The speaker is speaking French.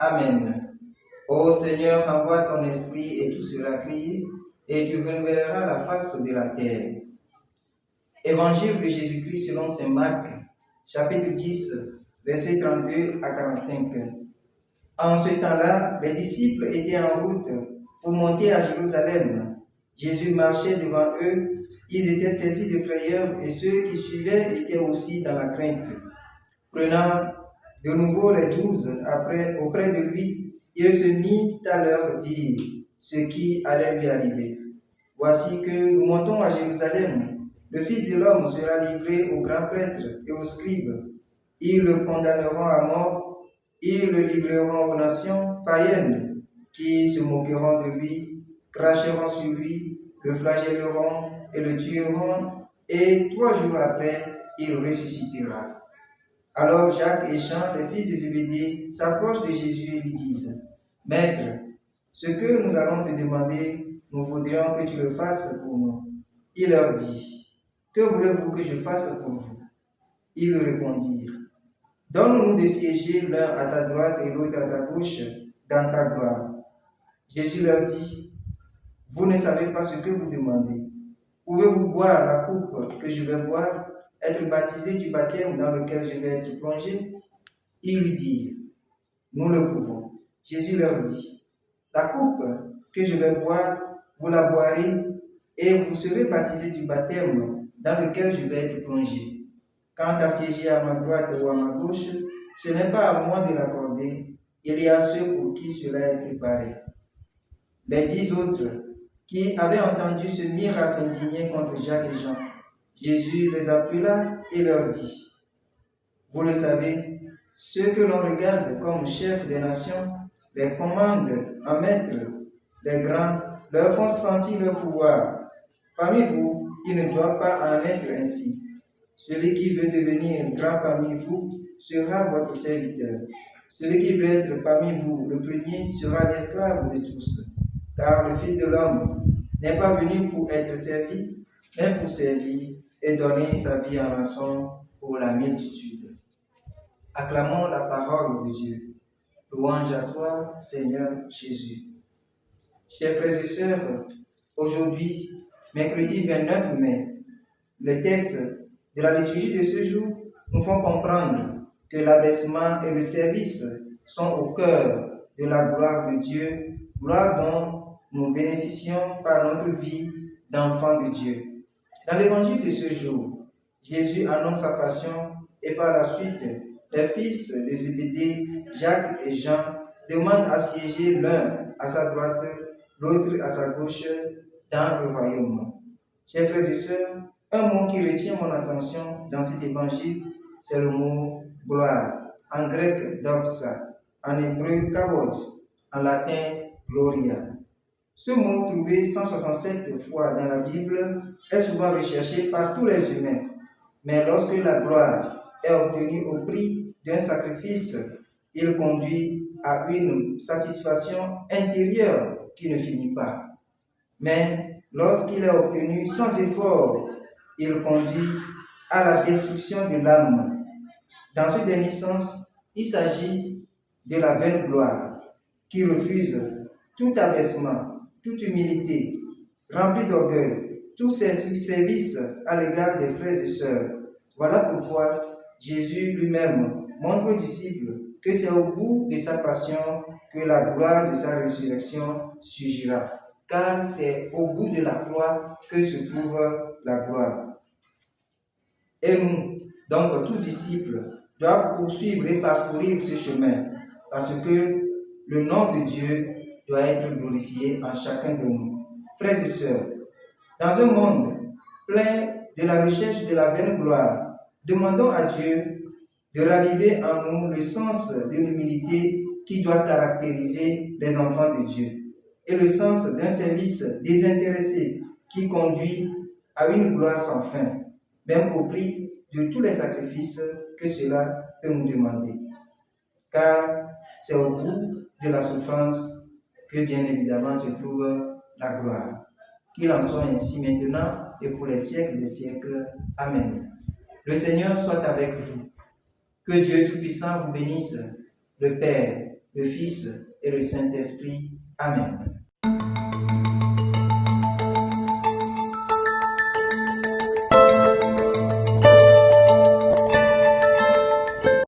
Amen. Ô Seigneur, envoie ton esprit et tout sera créé, et tu renouvelleras la face de la terre. Évangile de Jésus-Christ selon saint Marc, chapitre 10, versets 32 à 45. En ce temps-là, les disciples étaient en route pour monter à Jérusalem. Jésus marchait devant eux, ils étaient saisis de frayeur et ceux qui suivaient étaient aussi dans la crainte. Prenant de nouveau les 12 auprès de lui, il se mit à leur dire ce qui allait lui arriver. Voici que nous montons à Jérusalem. Le Fils de l'homme sera livré aux grands prêtres et aux scribes. Ils le condamneront à mort, ils le livreront aux nations païennes qui se moqueront de lui, cracheront sur lui, le flagelleront et le tueront, et 3 jours après, il ressuscitera. Alors Jacques et Jean, les fils de Zébédée, s'approchent de Jésus et lui disent, « Maître, ce que nous allons te demander, nous voudrions que tu le fasses pour nous. » Il leur dit, « Que voulez-vous que je fasse pour vous ?» Ils répondirent, « Donne-nous de siéger l'un à ta droite et l'autre à ta gauche dans ta gloire. » Jésus leur dit, « Vous ne savez pas ce que vous demandez. Pouvez-vous boire la coupe que je vais boire, être baptisé du baptême dans lequel je vais être plongé? » Ils lui dirent, « Nous le pouvons. » Jésus leur dit, « La coupe que je vais boire, vous la boirez, et vous serez baptisés du baptême dans lequel je vais être plongé. Quant à siéger à ma droite ou à ma gauche, ce n'est pas à moi de l'accorder, il y a ceux pour qui cela est préparé. » Les 10 autres qui avaient entendu se mirent à s'indigner contre Jacques et Jean. Jésus les appela et leur dit, « Vous le savez, ceux que l'on regarde comme chefs des nations, les commandent en maître, les grands leur font sentir leur pouvoir. Parmi vous, il ne doit pas en être ainsi. Celui qui veut devenir grand parmi vous sera votre serviteur. Celui qui veut être parmi vous le premier sera l'esclave de tous. Car le Fils de l'homme n'est pas venu pour être servi, mais pour servir et donner sa vie en rançon pour la multitude. » Acclamons la parole de Dieu. Louange à toi, Seigneur Jésus. Chers frères et sœurs, aujourd'hui, mercredi 29 mai, les textes de la liturgie de ce jour nous font comprendre que l'abaissement et le service sont au cœur de la gloire de Dieu, gloire dont nous bénéficions par notre vie d'enfants de Dieu. Dans l'évangile de ce jour, Jésus annonce sa passion et par la suite, les fils de Zébédée, Jacques et Jean, demandent à siéger l'un à sa droite, l'autre à sa gauche dans le royaume. Chers frères et sœurs, un mot qui retient mon attention dans cet évangile, c'est le mot gloire, en grec doxa, en hébreu kavod, en latin gloria. Ce mot, trouvé 167 fois dans la Bible, est souvent recherché par tous les humains. Mais lorsque la gloire est obtenue au prix d'un sacrifice, il conduit à une satisfaction intérieure qui ne finit pas. Mais lorsqu'il est obtenu sans effort, il conduit à la destruction de l'âme. Dans ce dernier sens, il s'agit de la vaine gloire qui refuse tout abaissement, toute humilité, remplie d'orgueil, tout service à l'égard des frères et sœurs. Voilà pourquoi Jésus lui-même montre aux disciples que c'est au bout de sa passion que la gloire de sa résurrection surgira. Car c'est au bout de la croix que se trouve la gloire. Et nous, donc tout disciple, doit poursuivre et parcourir ce chemin, parce que le nom de Dieu doit être glorifié en chacun de nous. Frères et sœurs, dans un monde plein de la recherche de la vaine gloire, demandons à Dieu de raviver en nous le sens de l'humilité qui doit caractériser les enfants de Dieu et le sens d'un service désintéressé qui conduit à une gloire sans fin, même au prix de tous les sacrifices que cela peut nous demander. Car c'est au bout de la souffrance que bien évidemment se trouve la gloire. Qu'il en soit ainsi maintenant et pour les siècles des siècles. Amen. Le Seigneur soit avec vous. Que Dieu Tout-Puissant vous bénisse, le Père le Fils et le Saint-Esprit. Amen.